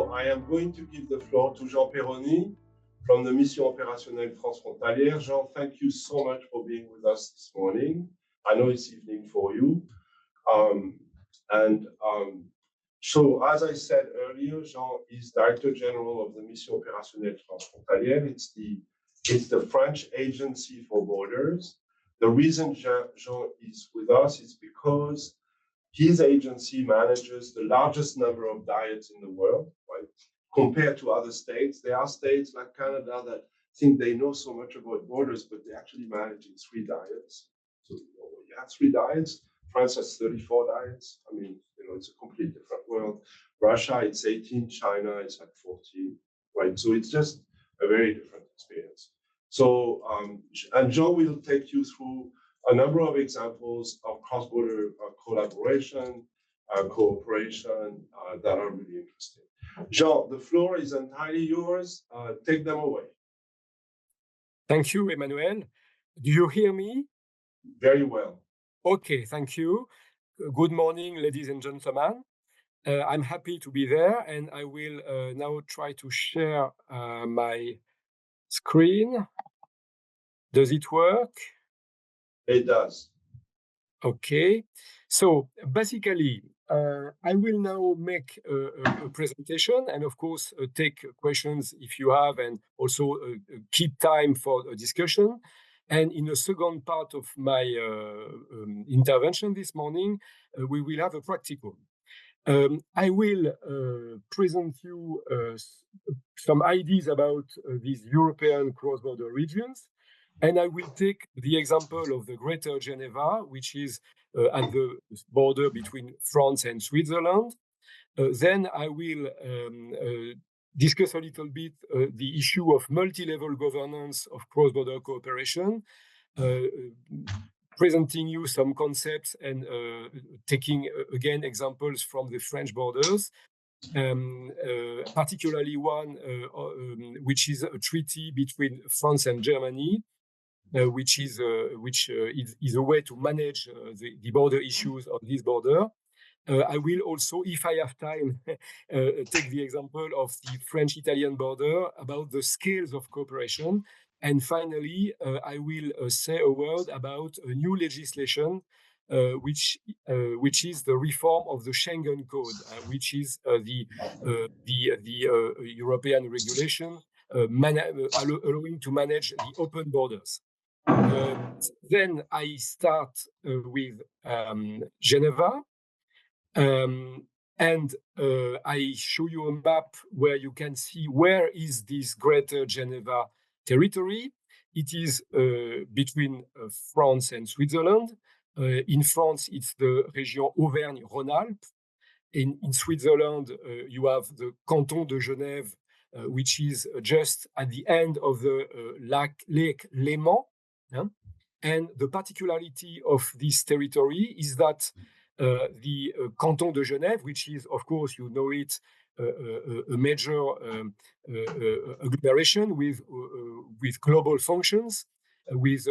Now, I am going to give the floor to Jean Peyrony from the Mission Opérationnelle Transfrontalière. Jean, thank you so much for being with us this morning. I know it's evening for you. So, as I said earlier, Jean is Director General of the Mission Opérationnelle Transfrontalière. It's the French Agency for Borders. The reason Jean is with us is because his agency manages the largest number of diets in the world, right? Compared to other states. There are states like Canada that think they know so much about borders, but they're actually managing 3 diets. So you have 3 diets. France has 34 diets. I mean, it's a completely different world. Russia, it's 18. China, it's like 14, right? So it's just a very different experience. So, and Jean will take you through a number of examples of cross-border collaboration, cooperation that are really interesting. Jean, the floor is entirely yours. Take them away. Thank you, Emmanuel. Do you hear me? Very well. Okay, thank you. Good morning, ladies and gentlemen. I'm happy to be there, and I will now try to share my screen. Does it work? It does. Okay. So basically, I will now make a presentation and, of course, take questions if you have, and also keep time for a discussion. And in the second part of my intervention this morning, we will have a practical. I will present you some ideas about these European cross-border regions. And I will take the example of the Greater Geneva, which is at the border between France and Switzerland. Then I will discuss a little bit the issue of multi-level governance of cross-border cooperation, presenting you some concepts and taking, again, examples from the French borders. Particularly one which is a treaty between France and Germany, which is a way to manage the border issues of this border. I will also, if I have time, take the example of the French-Italian border about the scales of cooperation. And finally, I will say a word about a new legislation, which is the reform of the Schengen Code, which is the European regulation allowing to manage the open borders. Then I start with Geneva, and I show you a map where you can see where is this Greater Geneva territory. It is between France and Switzerland. In France, it's the region Auvergne-Rhône-Alpes. In Switzerland, you have the canton de Genève, which is just at the end of the Lake Léman. And the particularity of this territory is that the canton de Genève, which is, of course, you know it, a major agglomeration with global functions, with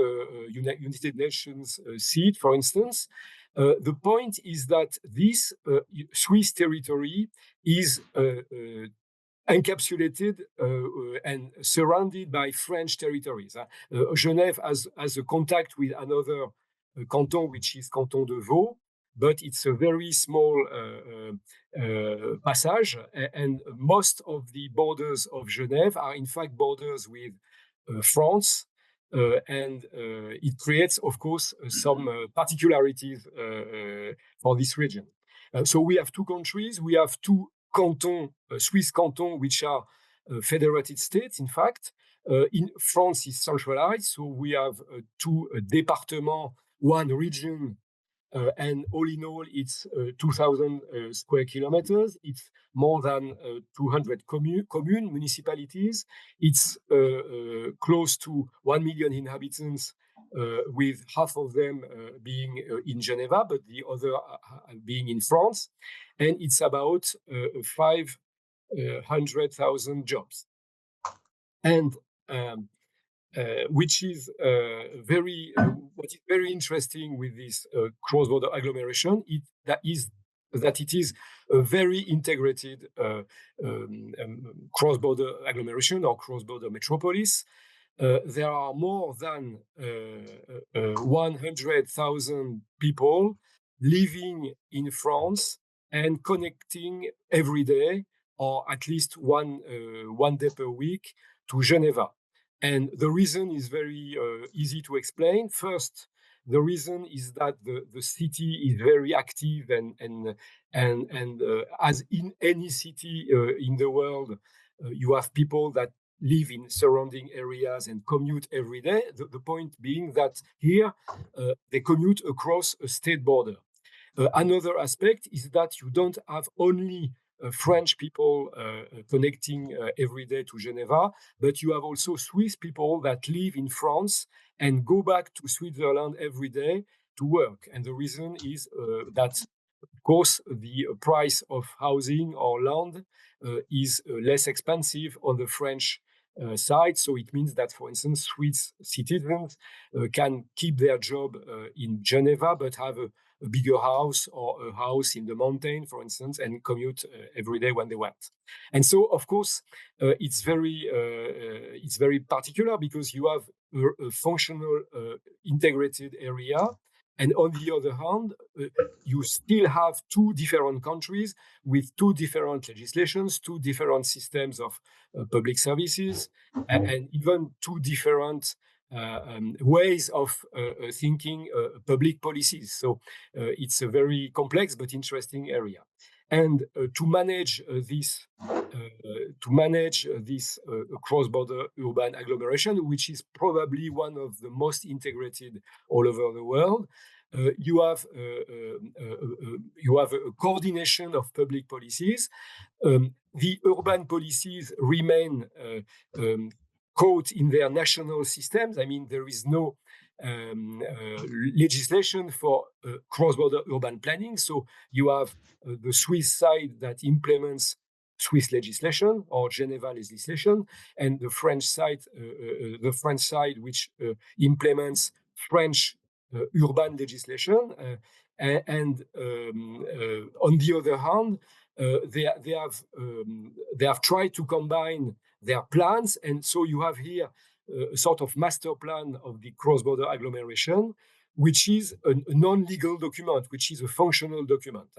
United Nations seat, for instance. The point is that this Swiss territory is encapsulated and surrounded by French territories. Genève has a contact with another canton, which is Canton de Vaud, but it's a very small passage, and most of the borders of Genève are in fact borders with France, and it creates, of course, some particularities for this region. So we have 2 countries, we have 2 cantons, Swiss cantons, which are federated states, in fact. In France is centralized, so we have 2 départements, 1 region, and all in all, it's 2,000 square kilometers. It's more than 200 commune municipalities. It's close to 1 million inhabitants, with half of them being in Geneva, but the other being in France. And it's about 500,000 jobs. And which is what is very interesting with this cross-border agglomeration, that is that it is a very integrated cross-border agglomeration or cross-border metropolis. There are more than 100,000 people living in France and connecting every day, or at least one day per week, to Geneva. And the reason is very easy to explain. First, the reason is that the city is very active, and as in any city in the world, you have people that live in surrounding areas and commute every day. The point being that here they commute across a state border. Another aspect is that you don't have only French people connecting every day to Geneva, but you have also Swiss people that live in France and go back to Switzerland every day to work. And the reason is that, of course, the price of housing or land is less expensive on the French side. So it means that, for instance, Swiss citizens can keep their job in Geneva, but have a bigger house or a house in the mountain, for instance, and commute every day when they want. And so, of course, it's very particular because you have a functional integrated area, and on the other hand, you still have two different countries with two different legislations, two different systems of public services, and even two different ways of thinking public policies. So it's a very complex but interesting area. And to manage this cross-border urban agglomeration, which is probably one of the most integrated all over the world, you have a coordination of public policies. The urban policies remain caught in their national systems. I mean, there is no legislation for cross-border urban planning. So you have the Swiss side that implements Swiss legislation or Geneva legislation, and the French side, which implements French urban legislation. And on the other hand, they have tried to combine their plans, and so you have here a sort of master plan of the cross-border agglomeration, which is a non-legal document, which is a functional document.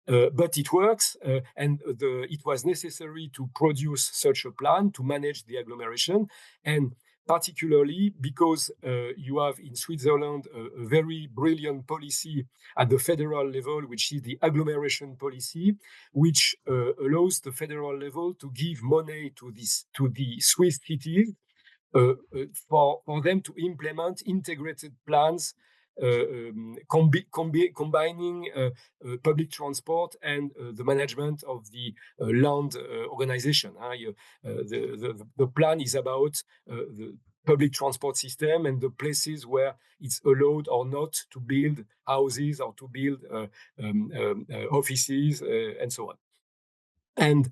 But it works, and it was necessary to produce such a plan to manage the agglomeration, and particularly because you have in Switzerland a very brilliant policy at the federal level, which is the agglomeration policy, which allows the federal level to give money to the Swiss cities for them to implement integrated plans combining public transport and the management of the land organization. The plan is about the public transport system and the places where it's allowed or not to build houses or to build offices and so on. And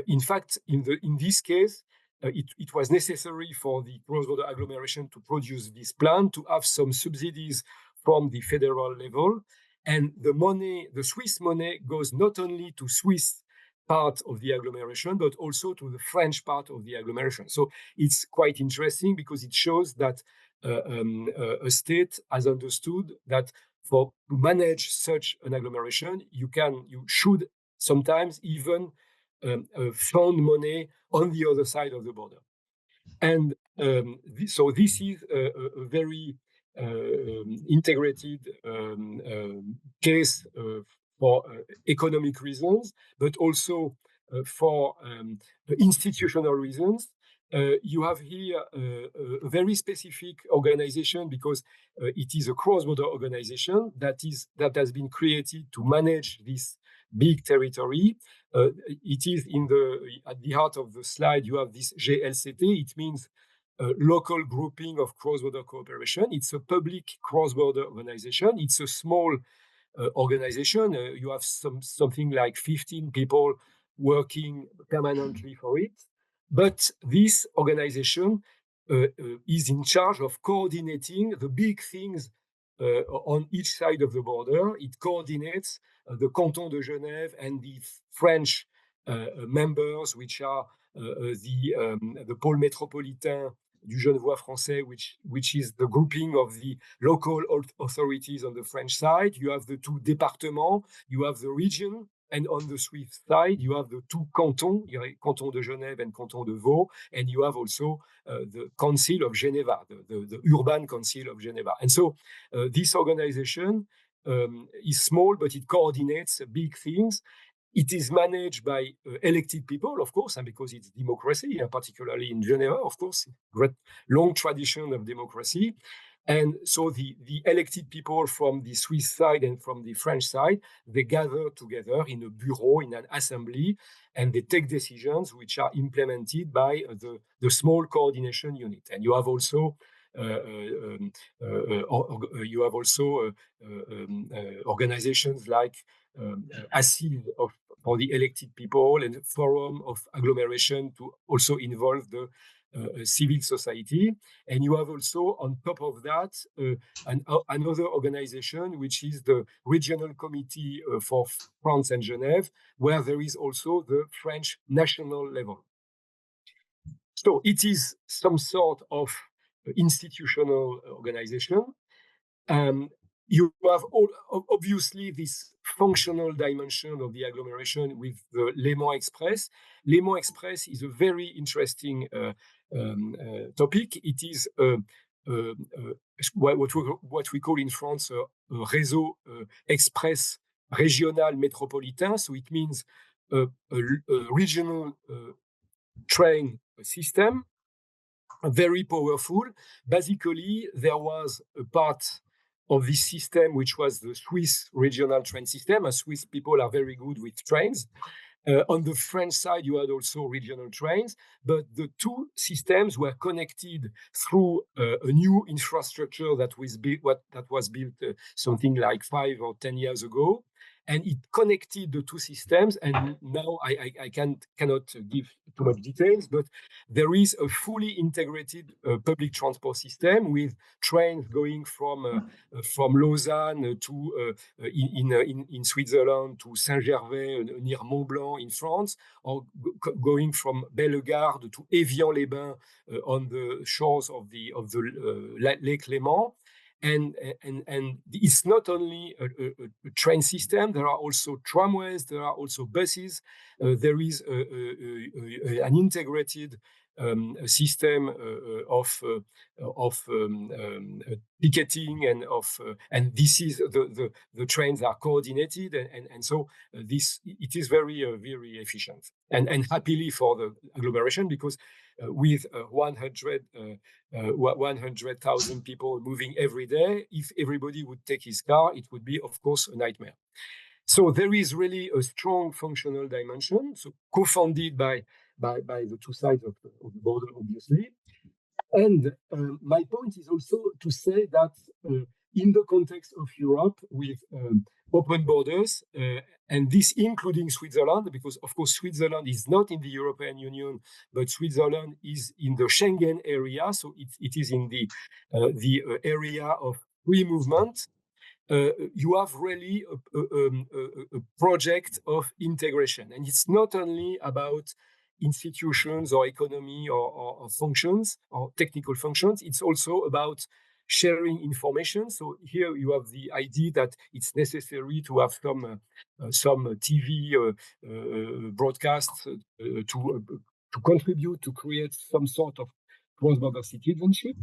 in fact, in this case, it was necessary for the cross-border agglomeration to produce this plan, to have some subsidies from the federal level. And the Swiss money goes not only to Swiss part of the agglomeration, but also to the French part of the agglomeration. So it's quite interesting because it shows that a state has understood that to manage such an agglomeration, you should sometimes even found money on the other side of the border. And so this is a very integrated case for economic reasons, but also for institutional reasons. You have here a very specific organization because it is a cross-border organization that has been created to manage this big territory. It is at the heart of the slide. You have this GLCT. It means local grouping of cross-border cooperation. It's a public cross-border organization. It's a small organization. You have something like 15 people working permanently for it. But this organization is in charge of coordinating the big things on each side of the border. It coordinates the Canton de Genève and the French members, which are the pôle métropolitain du Genevois français, which is the grouping of the local authorities on the French side. You have the two départements, you have the region, and on the Swiss side, you have the two cantons, Canton de Genève and Canton de Vaud, and you have also the Council of Geneva, the Urban Council of Geneva. And so this organization is small, but it coordinates big things. It is managed by elected people, of course, and because it's democracy, particularly in Geneva, of course, great long tradition of democracy. And so the elected people from the Swiss side and from the French side, they gather together in a bureau, in an assembly, and they take decisions which are implemented by the small coordination unit. And you have also organizations like Assise for the elected people and Forum of Agglomeration to also involve the civil society. And you have also, on top of that, another organization, which is the Regional Committee for France and Genève, where there is also the French national level. So it is some sort of institutional organization. You have obviously this functional dimension of the agglomeration with the Le Mans Express. Le Mans Express is a very interesting topic. It is what we call in France a réseau express régional métropolitain. So it means a regional train system, very powerful. Basically, there was a part of this system which was the Swiss regional train system, as Swiss people are very good with trains. On the French side, you had also regional trains, but the two systems were connected through a new infrastructure that was built something like 5 or 10 years ago. And it connected the two systems. And now I cannot give too much details, but there is a fully integrated public transport system with trains going from Lausanne to in Switzerland to Saint-Gervais near Mont-Blanc in France, or going from Bellegarde to Évian-les-Bains on the shores of the Lake Léman. And it's not only a train system. There are also tramways. There are also buses. There is an integrated system of ticketing and this is the trains are coordinated and so it is very very efficient and happily for the agglomeration because with 100,000 people moving every day, if everybody would take his car, it would be, of course, a nightmare. So there is really a strong functional dimension, so co-founded by the two sides of the border, obviously. And my point is also to say that in the context of Europe with open borders, and this including Switzerland, because of course Switzerland is not in the European Union, but Switzerland is in the Schengen area, so it is in the area of free movement. You have really a project of integration, and it's not only about institutions or economy or functions or technical functions. It's also about sharing information. So here you have the idea that it's necessary to have some TV broadcasts to contribute to create some sort of cross-border citizenship.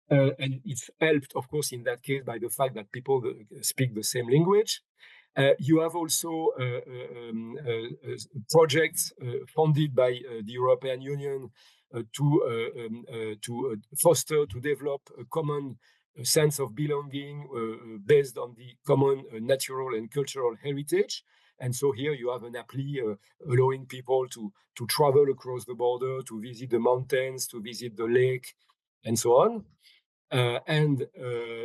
And it's helped, of course, in that case by the fact that people speak the same language. You have also projects funded by the European Union to foster, to develop a common sense of belonging based on the common natural and cultural heritage. And so here you have an appli allowing people to travel across the border, to visit the mountains, to visit the lake, and so on. And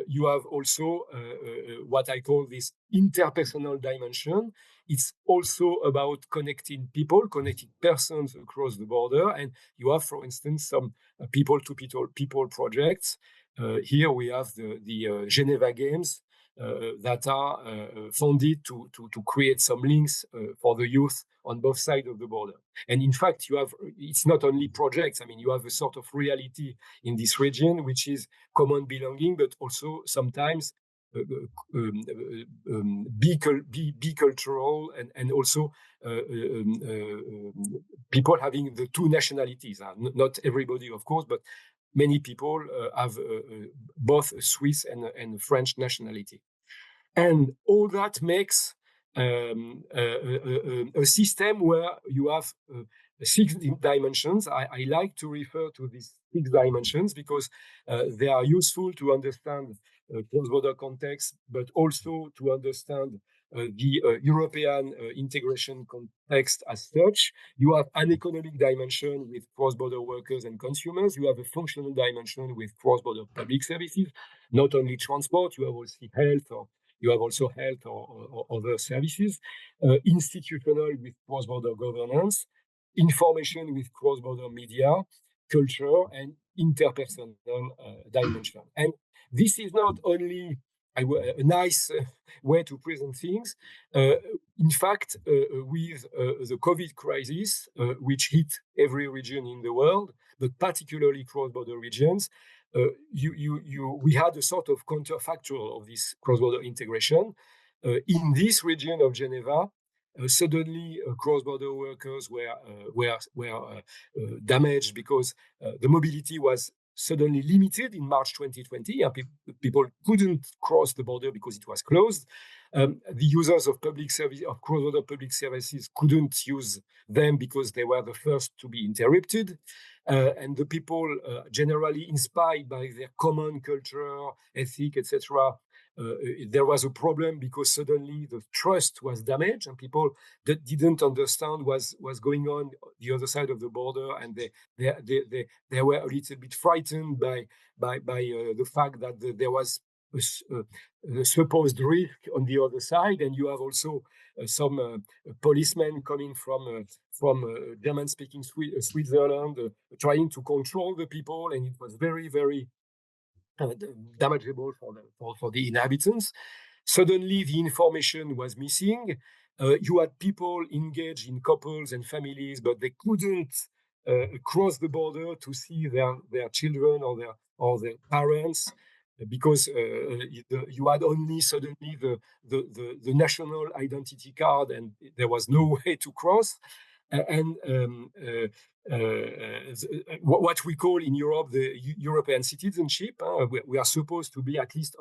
you have also what I call this interpersonal dimension. It's also about connecting people, connecting persons across the border. And you have, for instance, some people-to-people projects. Here we have the Geneva Games that are funded to create some links for the youth on both sides of the border. And in fact, it's not only projects. I mean, you have a sort of reality in this region, which is common belonging, but also sometimes bicultural and also people having the two nationalities. Not everybody, of course, but many people have both Swiss and French nationality. And all that makes a system where you have 6 dimensions. I like to refer to these 6 dimensions because they are useful to understand cross-border context, but also to understand the European integration context as such. You have an economic dimension with cross-border workers and consumers. You have a functional dimension with cross-border public services, not only transport. You have also health or other services, institutional with cross-border governance, information with cross-border media, culture, and interpersonal dimension. And this is not only a nice way to present things. In fact, with the COVID crisis, which hit every region in the world, but particularly cross-border regions, we had a sort of counterfactual of this cross-border integration. In this region of Geneva, suddenly cross-border workers were damaged because the mobility was suddenly limited in March 2020, and people couldn't cross the border because it was closed. The users of public service, of cross-border public services, couldn't use them because they were the first to be interrupted. And the people, generally inspired by their common culture, ethic, etc., there was a problem because suddenly the trust was damaged, and people that didn't understand was going on the other side of the border, and they were a little bit frightened by the fact that there was a supposed risk on the other side. And you have also some policemen coming from German-speaking Switzerland, trying to control the people, and it was very, very damageable for the inhabitants. Suddenly, the information was missing. You had people engaged in couples and families, but they couldn't cross the border to see their children or their parents because you had only suddenly the national identity card, and there was no way to cross. And what we call in Europe the European citizenship. We are supposed to be, at least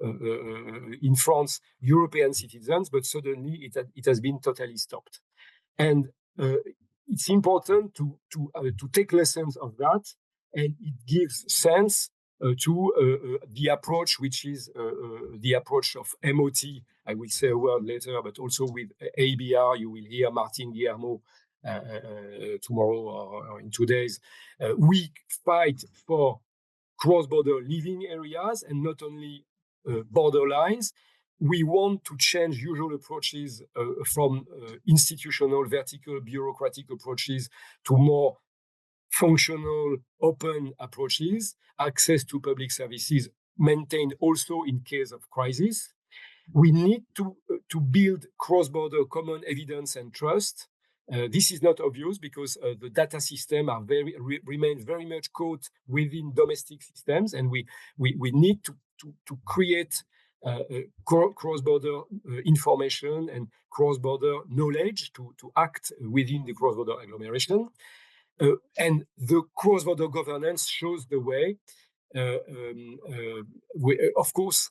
in France, European citizens, but suddenly it has been totally stopped. And it's important to take lessons of that, and it gives sense to the approach, which is the approach of MOT. I will say a word later, but also with ABR. You will hear Martin Guillermo tomorrow or in 2 days. We fight for cross-border living areas and not only border lines. We want to change usual approaches from institutional, vertical, bureaucratic approaches to more functional, open approaches, access to public services maintained also in case of crisis. We need to build cross-border common evidence and trust. This is not obvious because the data system are remain very much caught within domestic systems, and we need to create cross-border information and cross-border knowledge to act within the cross-border agglomeration. And the cross-border governance shows the way. Of course,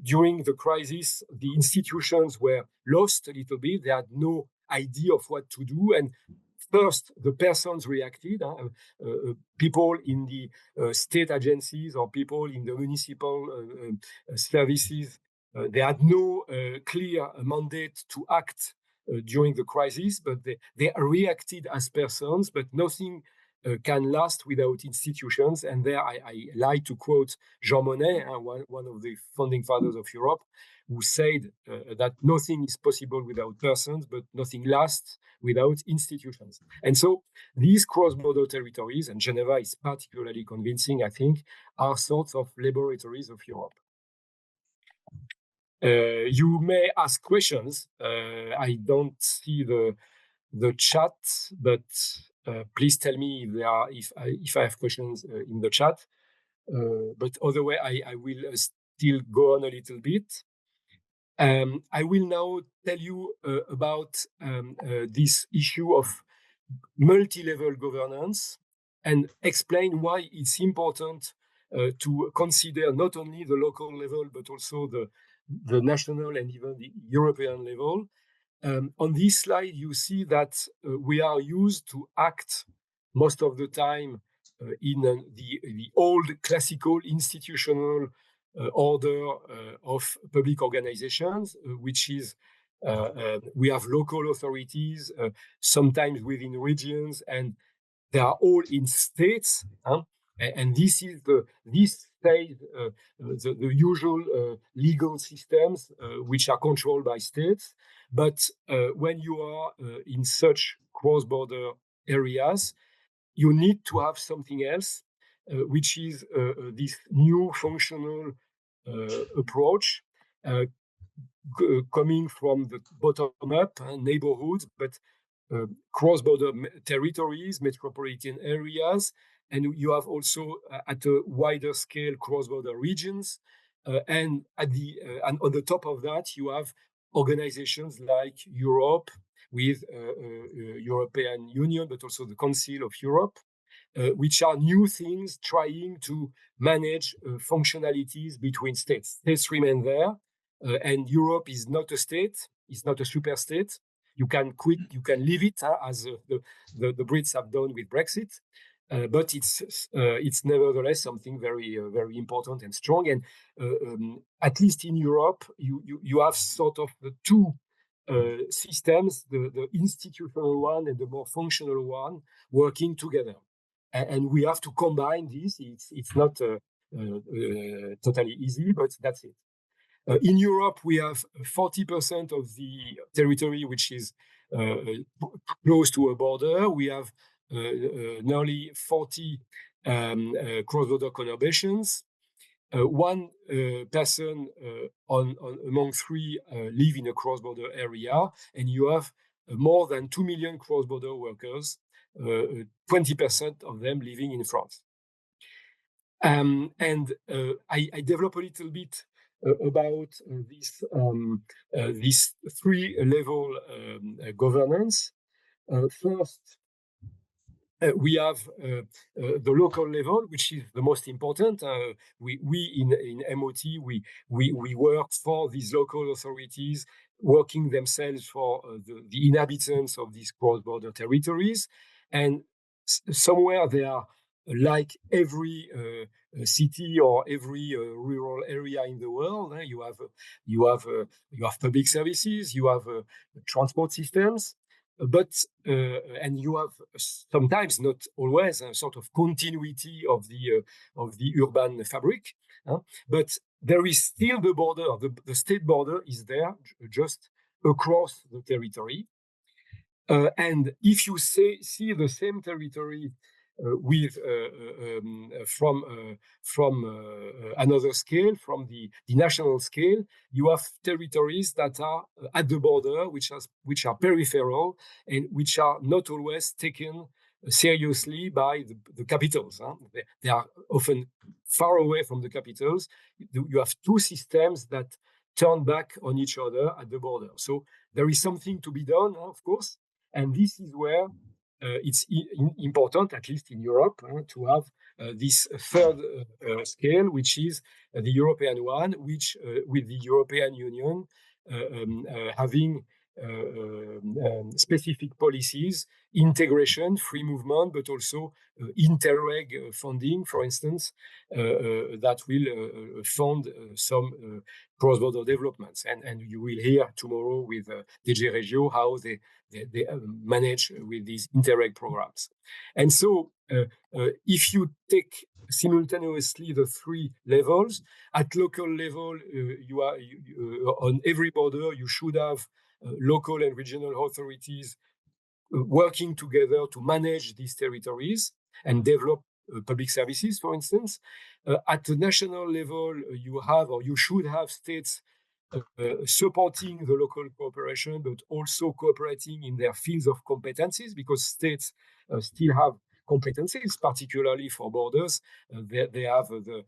during the crisis, the institutions were lost a little bit. They had no idea of what to do. And first, the persons reacted. People in the state agencies or people in the municipal services, they had no clear mandate to act during the crisis, but they reacted as persons, but nothing can last without institutions. And there I like to quote Jean Monnet, one of the founding fathers of Europe, who said that nothing is possible without persons, but nothing lasts without institutions. And so these cross-border territories, and Geneva is particularly convincing, I think, are sorts of laboratories of Europe. You may ask questions. I don't see the chat, but please tell me if I have questions in the chat. But otherwise, I will still go on a little bit. I will now tell you about this issue of multi-level governance and explain why it's important to consider not only the local level, but also the national and even the European level. On this slide, you see that we are used to act most of the time in the old classical institutional order of public organizations, which is we have local authorities, sometimes within regions, and they are all in states. And this is this state, the usual legal systems which are controlled by states. But when you are in such cross-border areas, you need to have something else, which is this new functional approach coming from the bottom up, neighborhoods, but cross-border territories, metropolitan areas, and you have also at a wider scale cross-border regions, and and on the top of that you have organizations like Europe with European Union, but also the Council of Europe, which are new things trying to manage functionalities between states. States remain there, and Europe is not a state, it's not a super state. You can quit, you can leave it, as the Brits have done with Brexit. But it's nevertheless something very very important and strong. And at least in Europe, you have sort of the two systems, the institutional one and the more functional one, working together. And we have to combine these. It's not totally easy, but that's it. In Europe, we have 40% of the territory which is close to a border. We have nearly 40 cross-border conurbations. One person among three live in a cross-border area, and you have more than 2 million cross-border workers, 20% of them living in France. And I develop a little bit about this three-level governance. First, we have the local level, which is the most important. We in MOT, we work for these local authorities, working themselves for the inhabitants of these cross-border territories. And somewhere they are like every city or every rural area in the world. You have public services, you have transport systems, but and you have sometimes, not always, a sort of continuity of the urban fabric. But there is still the border. The state border is there, just across the territory. And if you see the same territory with from another scale, from the national scale, you have territories that are at the border, which are peripheral and which are not always taken seriously by the capitals. They are often far away from the capitals. You have two systems that turn back on each other at the border. So there is something to be done, of course, and this is where it's important, at least in Europe, to have this third scale, which is the European one, which with the European Union having specific policies, integration, free movement, but also Interreg funding, for instance, that will fund some cross-border developments. And you will hear tomorrow with DG Regio how they manage with these Interreg programs. And so if you take simultaneously the three levels, at local level, on every border, you should have local and regional authorities working together to manage these territories and develop public services, for instance. At the national level, you have or you should have states supporting the local cooperation, but also cooperating in their fields of competencies, because states still have competencies, particularly for borders. They have the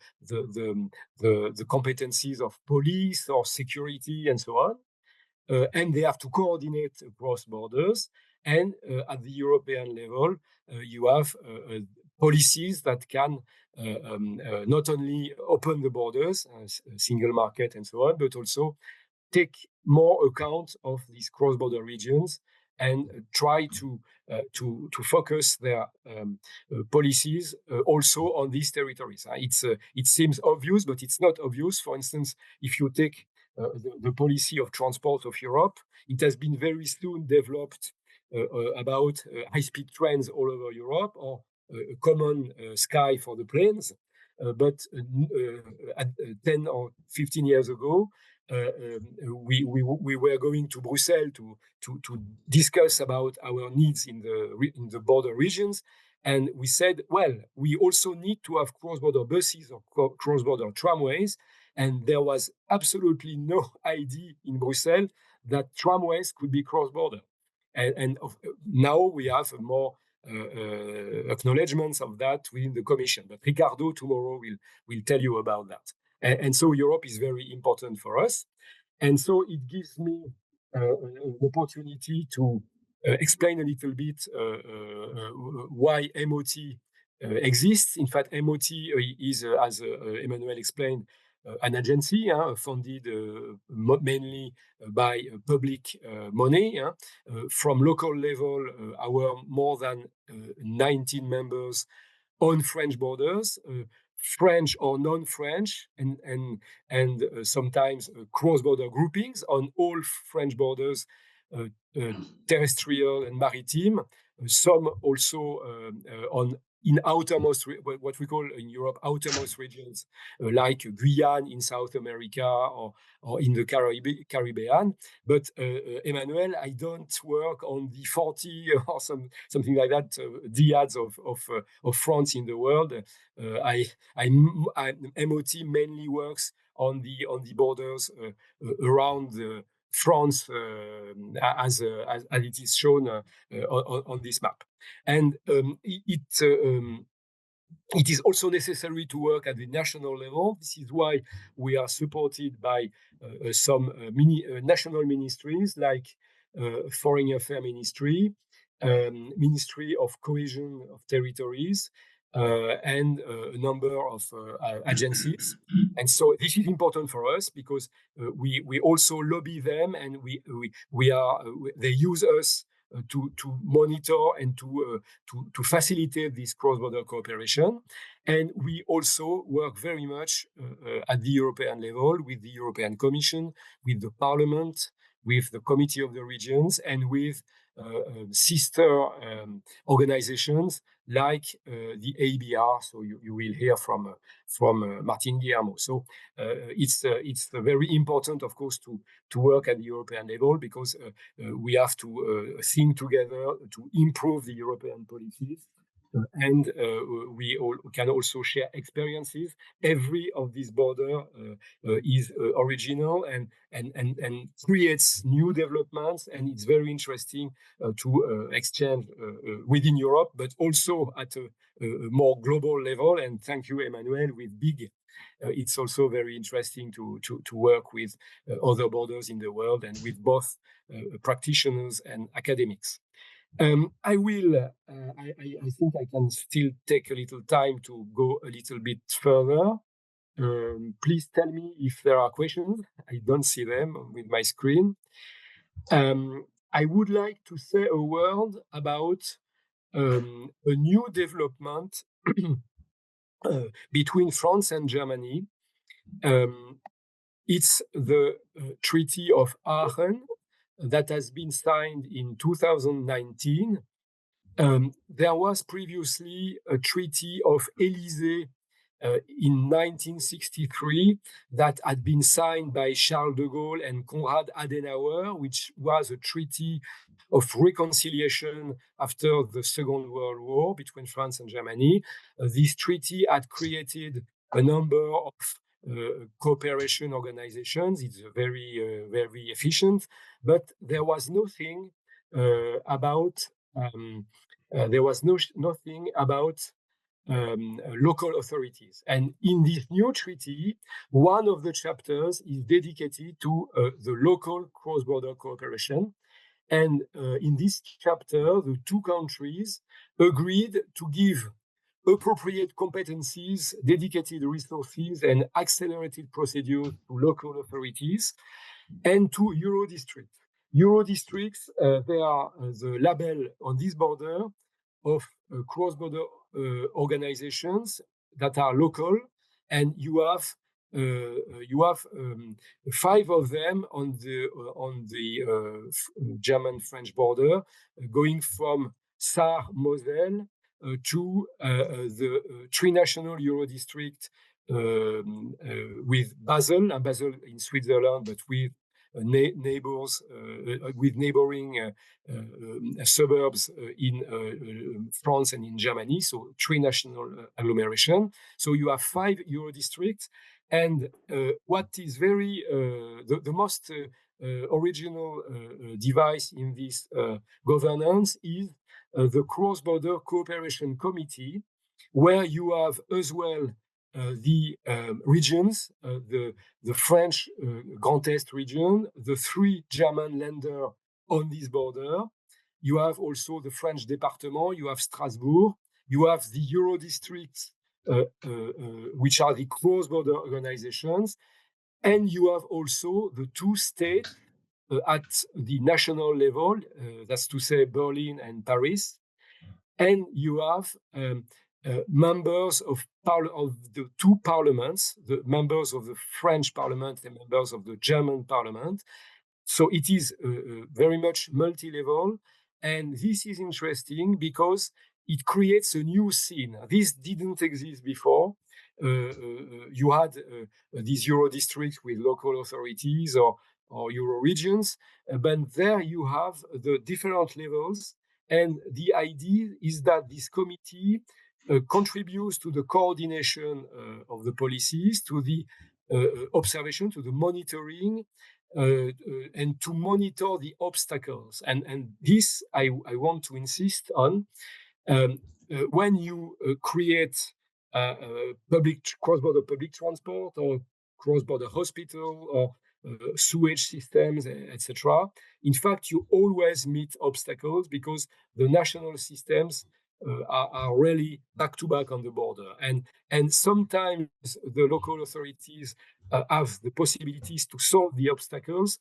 competencies of police or security and so on. And they have to coordinate across borders. And at the European level, you have policies that can not only open the borders, single market and so on, but also take more account of these cross-border regions and try to focus their policies also on these territories. It seems obvious, but it's not obvious. For instance, if you take the policy of transport of Europe, it has been very soon developed about high-speed trains all over Europe, or a common sky for the planes. But 10 or 15 years ago, we were going to Brussels to discuss about our needs in the border regions. And we said, well, we also need to have cross-border buses or cross-border tramways. And there was absolutely no idea in Brussels that tramways could be cross-border. And now we have more acknowledgements of that within the Commission. But Ricardo tomorrow will tell you about that. And so Europe is very important for us. And so it gives me an opportunity to explain a little bit why MOT exists. In fact, MOT is, as Emmanuel explained, an agency funded mainly by public money. From local level, our more than 19 members on French borders, French or non-French, and sometimes cross-border groupings on all French borders, terrestrial and maritime. Some also in outermost, what we call in Europe, outermost regions, like Guyane in South America or in the Caribbean. But Emmanuel, I don't work on the 40 or something like that diads of France in the world. MOT mainly works on the borders around France, as it is shown on this map. And it is also necessary to work at the national level. This is why we are supported by some national ministries like Foreign Affairs Ministry, Ministry of Cohesion of Territories, and a number of agencies. And so this is important for us because we also lobby them, and they use us to monitor and to facilitate this cross-border cooperation. And we also work very much at the European level with the European Commission, with the Parliament, with the Committee of the Regions, and with sister organizations like the ABR. So you will hear from Martin Guillermo. So it's very important, of course, to work at the European level, because we have to think together to improve the European policies. And we can also share experiences. Every of these border is original and creates new developments, and it's very interesting to exchange within Europe, but also at a more global level. And thank you, Emmanuel, with BIG. It's also very interesting to work with other borders in the world and with both practitioners and academics. I think I can still take a little time to go a little bit further. Please tell me if there are questions. I don't see them with my screen. I would like to say a word about a new development between France and Germany. It's the Treaty of Aachen that has been signed in 2019. There was previously a Treaty of Élysée in 1963 that had been signed by Charles de Gaulle and Konrad Adenauer, which was a treaty of reconciliation after the Second World War between France and Germany. This treaty had created a number of cooperation organizations. It's very efficient, but there was nothing about nothing about local authorities. And in this new treaty, one of the chapters is dedicated to the local cross-border cooperation. And in this chapter, the two countries agreed to give appropriate competencies, dedicated resources, and accelerated procedures to local authorities and to Euro districts. Euro districts, they are the label on this border of cross-border organizations that are local, and you have 5 of them on the German-French border, going from Sarre-Moselle to the trinational Euro district with Basel in Switzerland, but with neighbors with neighboring suburbs in France and in Germany, so trinational agglomeration. So you have 5 Euro districts, and what is the most original device in this governance is the cross-border cooperation committee, where you have as well the regions, the French Grand Est region, the 3 German Länder on this border. You have also the French département, you have Strasbourg, you have the Euro districts, which are the cross-border organizations, and you have also the 2 states at the national level, that's to say Berlin and Paris, and you have members of the 2 parliaments, the members of the French parliament and members of the German parliament. So it is very much multi-level, and this is interesting because it creates a new scene. This didn't exist before. You had these Euro districts with local authorities or Euro regions, but there you have the different levels, and the idea is that this committee contributes to the coordination of the policies, to the observation, to the monitoring, and to monitor the obstacles. And this I want to insist on. When you create cross-border public transport or cross-border hospital or sewage systems, etc., in fact, you always meet obstacles because the national systems are really back to back on the border, and sometimes the local authorities have the possibilities to solve the obstacles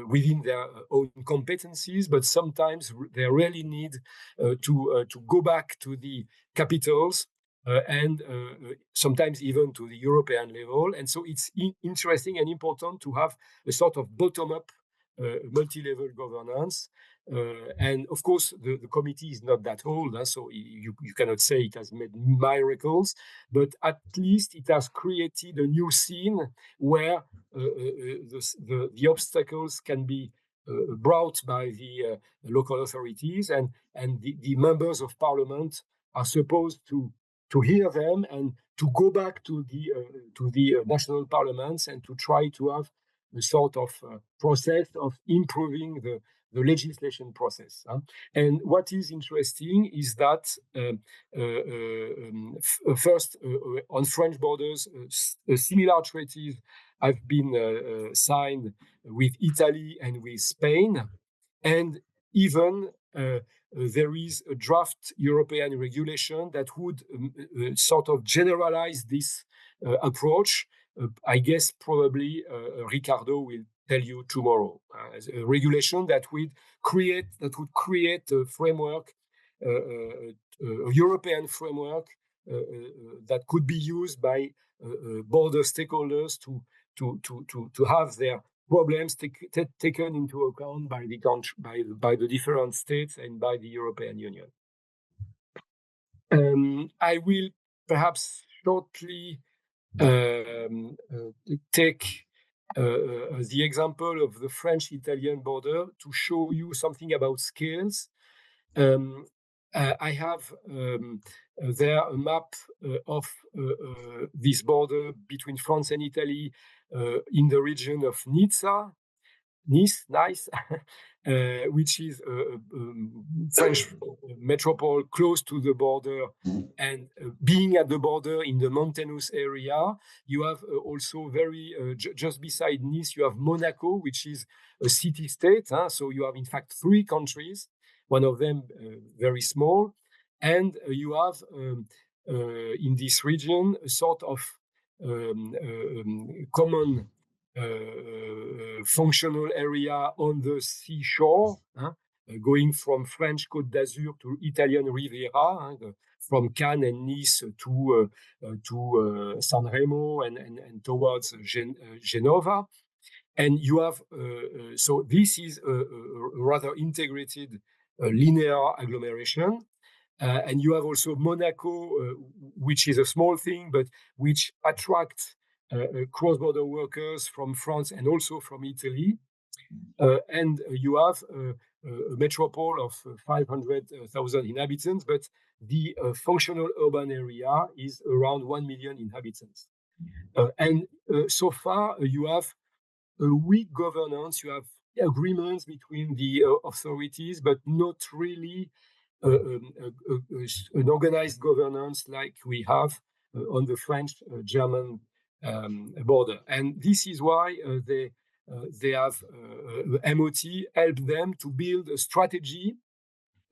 within their own competencies, but sometimes they really need to go back to the capitals and sometimes even to the European level. And so it's interesting and important to have a sort of bottom-up multi-level governance. And of course, the committee is not that old, so you cannot say it has made miracles, but at least it has created a new scene where the obstacles can be brought by the local authorities, and the members of parliament are supposed to hear them and to go back to the national parliaments and to try to have a sort of process of improving the legislation process. And what is interesting is that first, on French borders, similar treaties have been signed with Italy and with Spain, and even there is a draft European regulation that would sort of generalize this approach. I guess probably Ricardo will tell you tomorrow. As a regulation that would create a framework, a European framework that could be used by border stakeholders to have their problems taken into account by the country, by the different states and by the European Union. I will perhaps shortly take the example of the French-Italian border to show you something about scales. I have there a map of this border between France and Italy in the region of Nice, which is a French metropole close to the border. And being at the border in the mountainous area, you have also just beside Nice, you have Monaco, which is a city-state. So you have, in fact, 3 countries, one of them very small. And you have, in this region, a sort of common functional area on the seashore, going from French Côte d'Azur to Italian Riviera, from Cannes and Nice to Sanremo and towards Genova. And you have, so this is a rather integrated linear agglomeration. And you have also Monaco, which is a small thing, but which attracts cross-border workers from France and also from Italy. And you have a metropole of 500,000 inhabitants, but the functional urban area is around 1 million inhabitants. And so far, you have a weak governance. You have agreements between the authorities, but not really an organized governance like we have on the French-German border. And this is why they have MOT helped them to build a strategy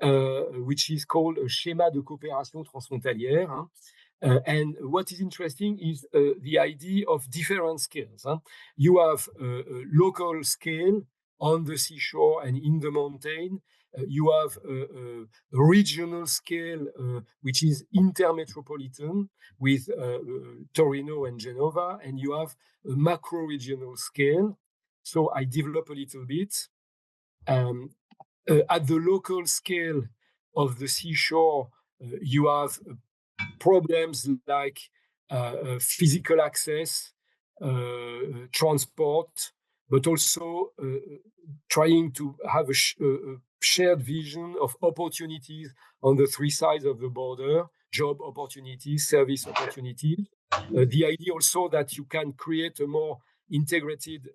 which is called a schéma de coopération transfrontalière. And what is interesting is the idea of different scales. You have a local scale on the seashore and in the mountain. You have a regional scale, which is intermetropolitan with Torino and Genova, and you have a macro-regional scale. So I develop a little bit. At the local scale of the seashore, you have problems like physical access, transport, but also trying to have a shared vision of opportunities on the 3 sides of the border: job opportunities, service opportunities. The idea also that you can create a more integrated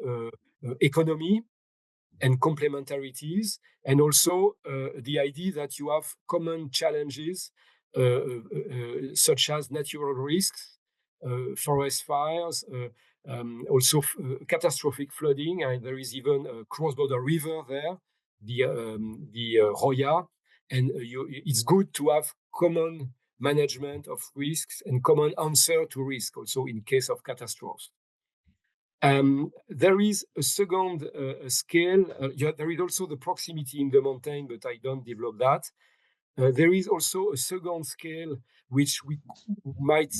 economy and complementarities, and also the idea that you have common challenges such as natural risks, forest fires, also catastrophic flooding, and there is even a cross-border river there, the Roya, and it's good to have common management of risks and common answer to risk also in case of catastrophes. There is a second scale. There is also the proximity in the mountain, but I don't develop that. There is also a second scale, which we might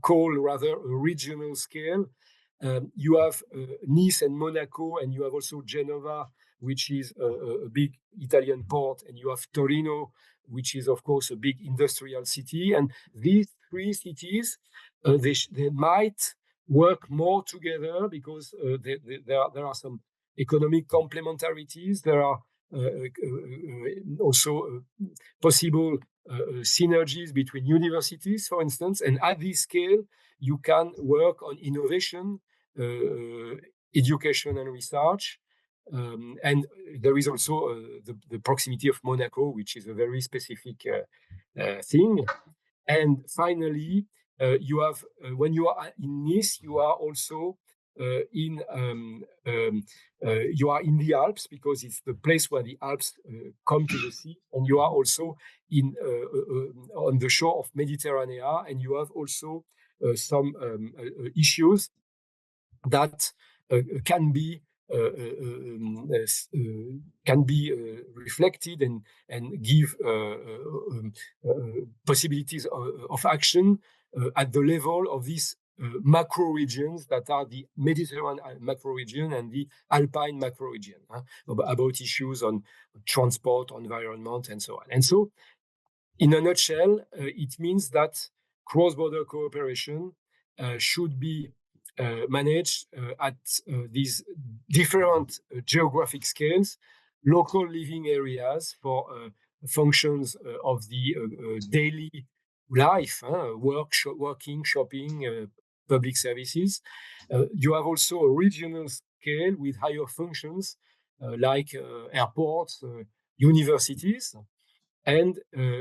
call rather a regional scale. You have Nice and Monaco, and you have also Genova, which is a big Italian port, and you have Torino, which is, of course, a big industrial city. And these 3 cities, they might work more together because there are some economic complementarities. There are also possible synergies between universities, for instance. And at this scale, you can work on innovation, education and research. And there is also the proximity of Monaco, which is a very specific thing. And finally, you have when you are in Nice, you are also you are in the Alps, because it's the place where the Alps come to the sea, and you are also on the shore of Mediterranean, and you have also some issues that can be can be reflected and give possibilities of action at the level of these macro regions that are the Mediterranean macro region and the Alpine macro region, about issues on transport, environment, and so on. And so, in a nutshell, it means that cross-border cooperation should be managed at these different geographic scales, local living areas for functions of the daily life, working, shopping, public services. You have also a regional scale with higher functions like airports, universities. And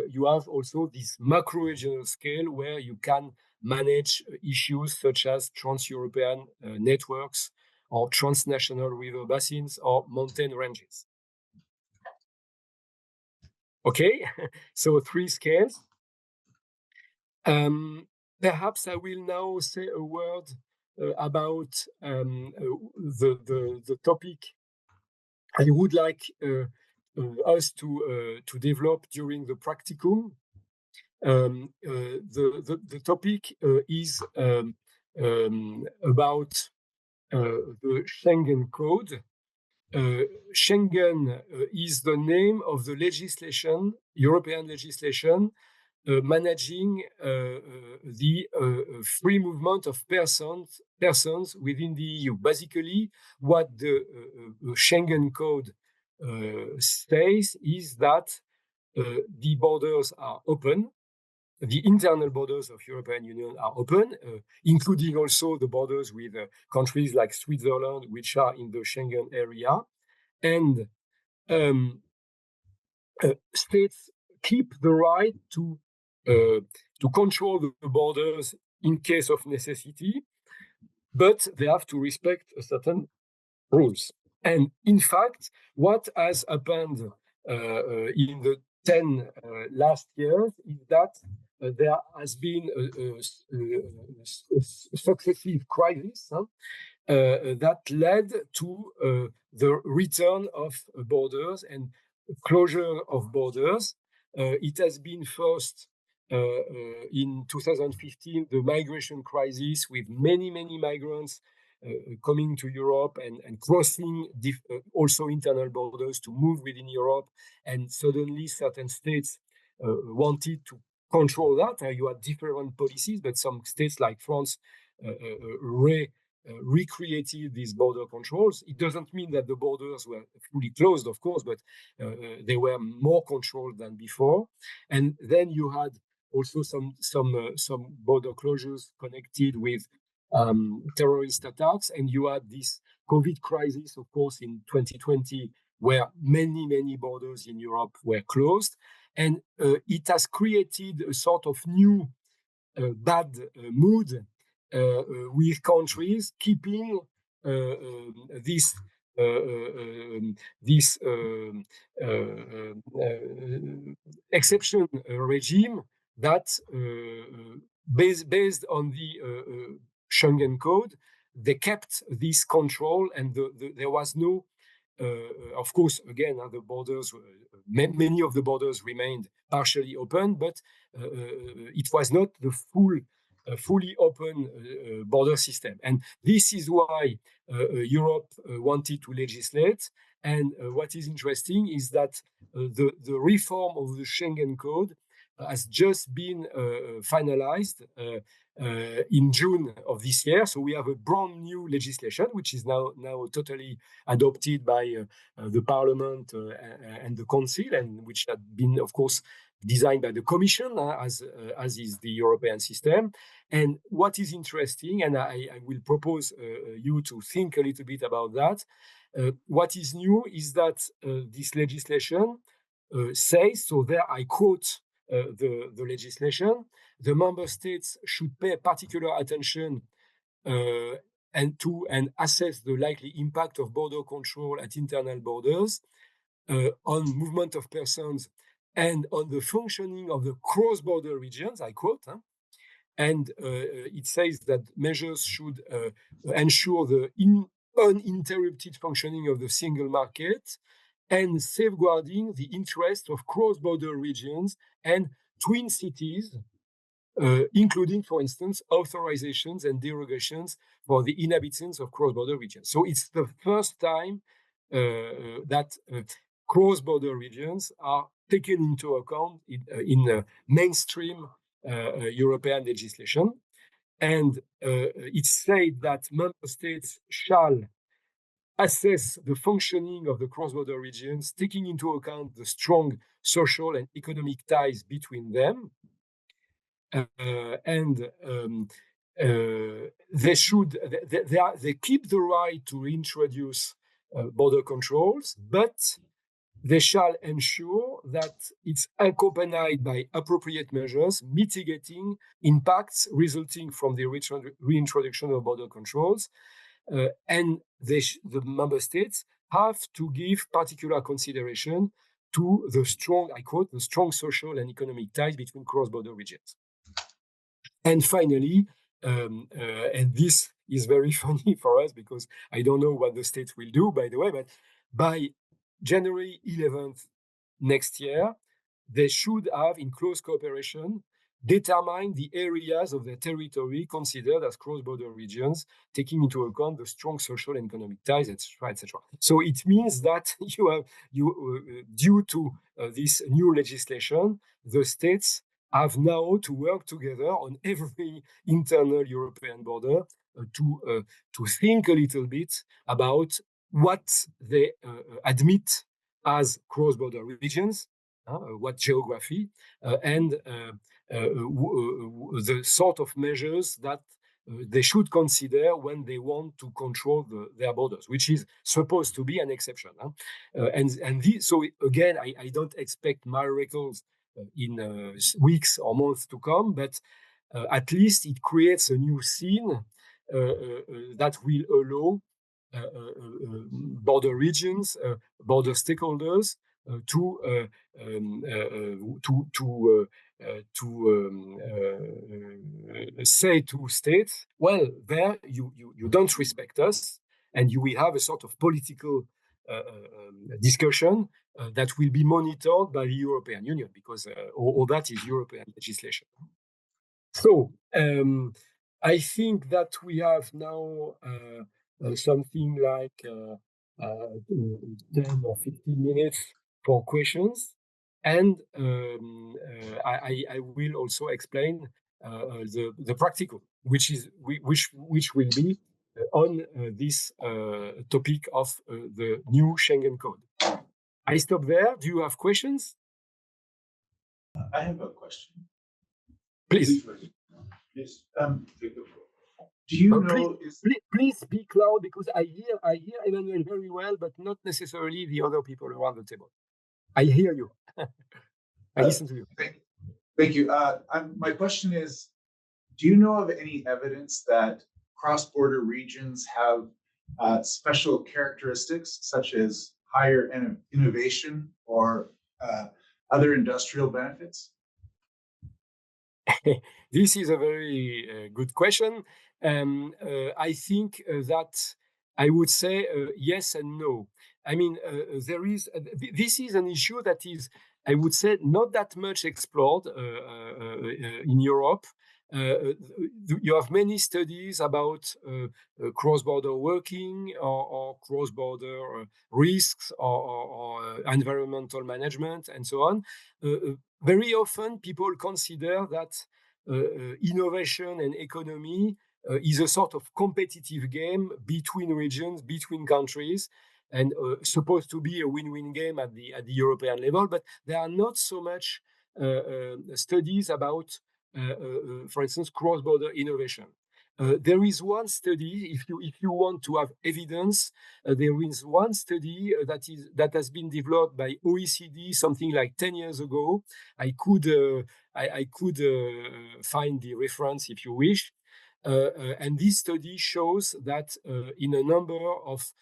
you have also this macro-regional scale where you can manage issues such as trans-European networks or transnational river basins or mountain ranges. Okay, so 3 scales. Perhaps I will now say a word about the topic I would like us to develop during the practicum. The topic is about the Schengen Code. Schengen is the name of the legislation, European legislation, managing the free movement of persons within the EU. Basically, what the Schengen Code says is that the borders are open. The internal borders of European Union are open, including also the borders with countries like Switzerland, which are in the Schengen area. And states keep the right to control the borders in case of necessity, but they have to respect a certain rules. And in fact, what has happened in the 10 last years is that there has been a successive crisis that led to the return of borders and closure of borders. It has been first in 2015, the migration crisis with many migrants coming to Europe and crossing also internal borders to move within Europe. And suddenly certain states wanted to control that. You had different policies, but some states like France recreated these border controls. It doesn't mean that the borders were fully closed, of course, but they were more controlled than before. And then you had also some border closures connected with terrorist attacks, and you had this COVID crisis, of course, in 2020, where many borders in Europe were closed, and it has created a sort of new bad mood with countries keeping this exception regime that based on the Schengen Code, they kept this control, and there was no, of course, again, the borders, many of the borders remained partially open, but it was not the fully open border system. And this is why Europe wanted to legislate. And what is interesting is that the reform of the Schengen Code has just been finalized in June of this year. So we have a brand new legislation, which is now totally adopted by the Parliament and the Council, and which had been, of course, designed by the Commission, as is the European system. And what is interesting, and I will propose you to think a little bit about that, what is new is that this legislation says, so there I quote the legislation, the member states should pay particular attention and assess the likely impact of border control at internal borders on movement of persons and on the functioning of the cross-border regions, I quote, and it says that measures should ensure the uninterrupted functioning of the single market and safeguarding the interest of cross-border regions and twin cities, including, for instance, authorizations and derogations for the inhabitants of cross-border regions. So it's the first time that cross-border regions are taken into account in mainstream European legislation. And it's said that member states shall assess the functioning of the cross-border regions, taking into account the strong social and economic ties between them. They keep the right to reintroduce border controls, but they shall ensure that it's accompanied by appropriate measures mitigating impacts resulting from the reintroduction of border controls. And the member states have to give particular consideration to the strong, I quote, the strong social and economic ties between cross-border regions. And finally, and this is very funny for us because I don't know what the states will do, by the way, but by January 11th next year, they should have, in close cooperation, determine the areas of their territory considered as cross-border regions, taking into account the strong social and economic ties, etc., etc. So it means that due to this new legislation, the states have now to work together on every internal European border to think a little bit about what they admit as cross-border regions, what geography, and the sort of measures that they should consider when they want to control their borders, which is supposed to be an exception. So again, I don't expect miracles in weeks or months to come, but at least it creates a new scene that will allow border regions, border stakeholders to say to states, well, there you don't respect us, and you will have a sort of political discussion that will be monitored by the European Union, because all that is European legislation. So I think that we have now something like 10 or 15 minutes for questions. And I will also explain the practical, which will be on this topic of the new Schengen Code. I stop there. Do you have questions? I have a question. Please. Please, take the floor. Do you know? Please speak loud, because I hear Emmanuel very well, but not necessarily the other people around the table. I hear you. I listen to you. Thank you. My question is, do you know of any evidence that cross-border regions have special characteristics, such as higher innovation or other industrial benefits? This is a very good question. I think that I would say yes and no. I mean, this is an issue that is, I would say, not that much explored in Europe. You have many studies about cross-border working or cross-border risks or environmental management and so on. Very often people consider that innovation and economy is a sort of competitive game between regions, between countries, and supposed to be a win-win game at the European level. But there are not so much studies about, for instance, cross-border innovation. There is one study, if you want to have evidence, there is one study that has been developed by OECD something like 10 years ago. I could find the reference if you wish. And this study shows that in a number of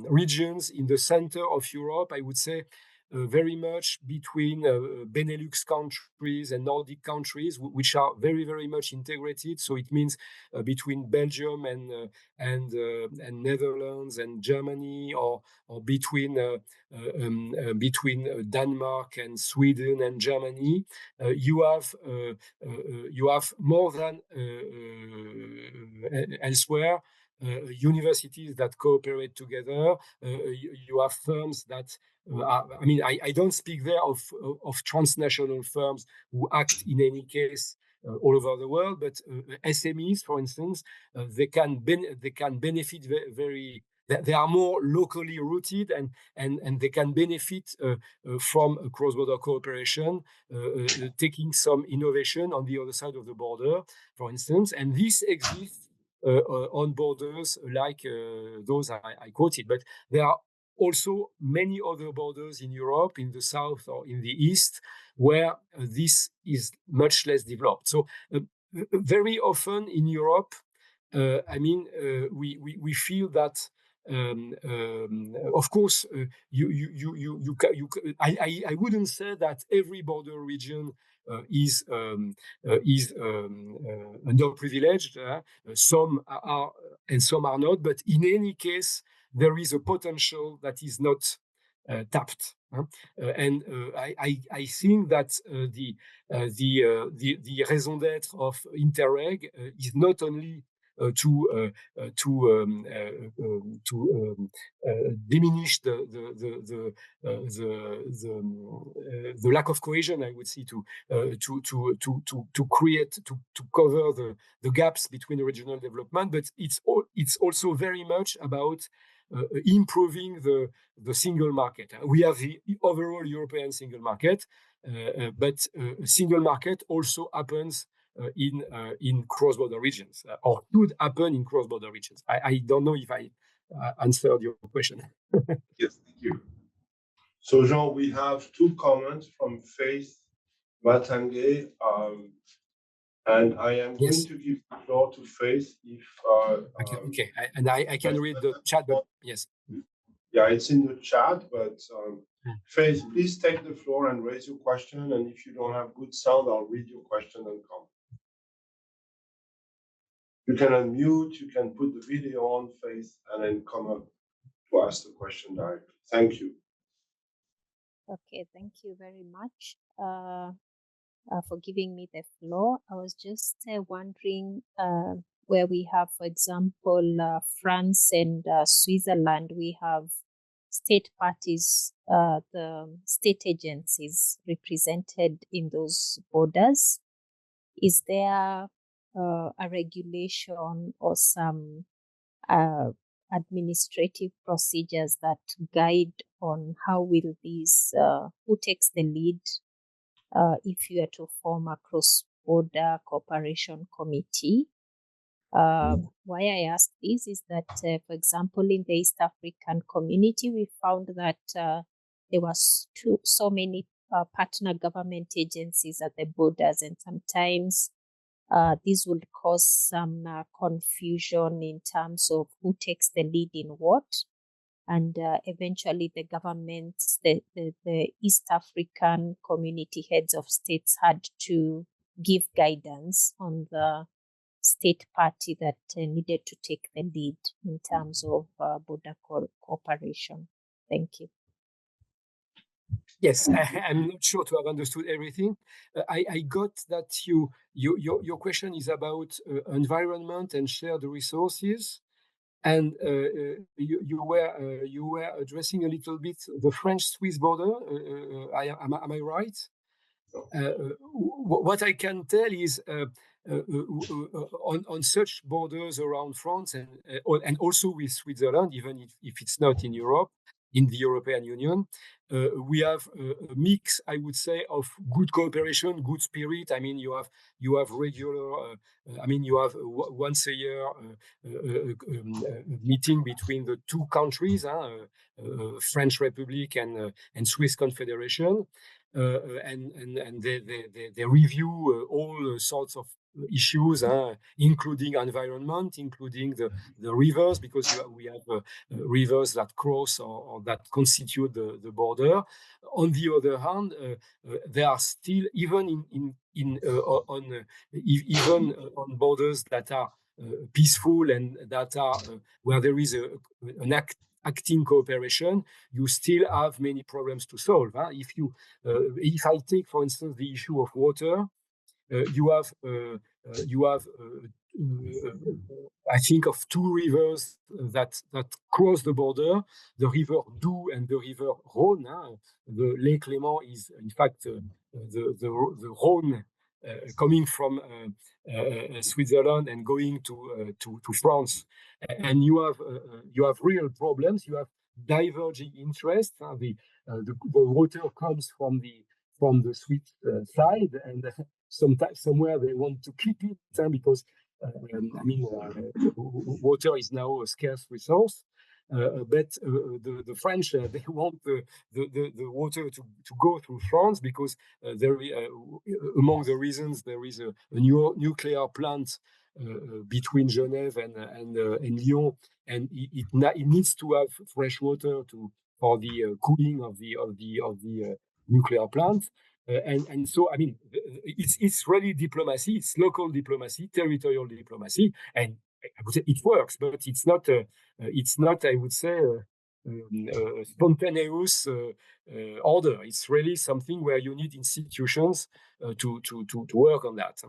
regions in the center of Europe, I would say very much between Benelux countries and Nordic countries, which are very, very much integrated. So it means between Belgium and Netherlands and Germany, or between Denmark and Sweden and Germany. You have more than elsewhere. Universities that cooperate together. You have firms that I don't speak there of transnational firms who act in any case all over the world, but SMEs, for instance, they can benefit very. They are more locally rooted, and they can benefit from cross-border cooperation, taking some innovation on the other side of the border, for instance, and this exists on borders like those I quoted. But there are also many other borders in Europe, in the south or in the east, where this is much less developed. So very often in Europe, we feel that. Of course, I wouldn't say that every border region is underprivileged. Some are and some are not, but in any case, there is a potential that is not tapped. And I think that the raison d'être of Interreg is not only to diminish the lack of cohesion, I would say, to create to cover the gaps between regional development, but it's also very much about improving the single market. We have the overall European single market, but single market also happens in cross-border regions, or could happen in cross-border regions. I don't know if I answered your question. Yes, thank you. So Jean, we have two comments from Faith Matange, and I am going to give the floor to Faith if okay. I can read the chat, but yes. Yeah, it's in the chat, but Faith, please take the floor and raise your question, and if you don't have good sound, I'll read your question and comment. You can unmute, you can put the video on, Faith, and then come up to ask the question directly. Thank you. Okay, thank you very much for giving me the floor. I was just wondering where we have, for example, France and Switzerland, we have state parties, the state agencies represented in those borders. Is there a regulation or some administrative procedures that guide on how will these, who takes the lead if you are to form a cross-border cooperation committee? Why I ask this is that, for example, in the East African community, we found that there was so many partner government agencies at the borders, and sometimes this would cause some confusion in terms of who takes the lead in what. And eventually the governments, the East African community heads of states had to give guidance on the state party that needed to take the lead in terms of border cooperation. Thank you. Yes, I'm not sure to have understood everything. I got that your question is about environment and shared resources, and you were addressing a little bit the French-Swiss border. Am I right? What I can tell is on such borders around France and also with Switzerland, even if it's not in Europe, in the European Union, we have a mix, I would say, of good cooperation, good spirit. I mean, you have regular, you have once a year meeting between the two countries, French Republic and Swiss Confederation. and they review all sorts of issues, including environment, including the rivers, because we have rivers that cross or that constitute the border. On the other hand, there are still, even even on borders that are peaceful and that are where there is an acting cooperation, you still have many problems to solve. If I take, for instance, the issue of water, you have I think of two rivers that cross the border, the river Doubs and the river Rhône. The Lake Léman is in fact the Rhône coming from Switzerland and going to France, and you have real problems. You have diverging interests. The water comes from the Swiss side, and sometimes somewhere they want to keep it because water is now a scarce resource. But the French they want the water to go through France because among the reasons there is a new nuclear plant between Genève and Lyon, and it needs to have fresh water for the cooling of the nuclear plant. And so, it's really diplomacy. It's local diplomacy, territorial diplomacy, and I would say it works, but it's not. I would say, spontaneous order. It's really something where you need institutions to work on that.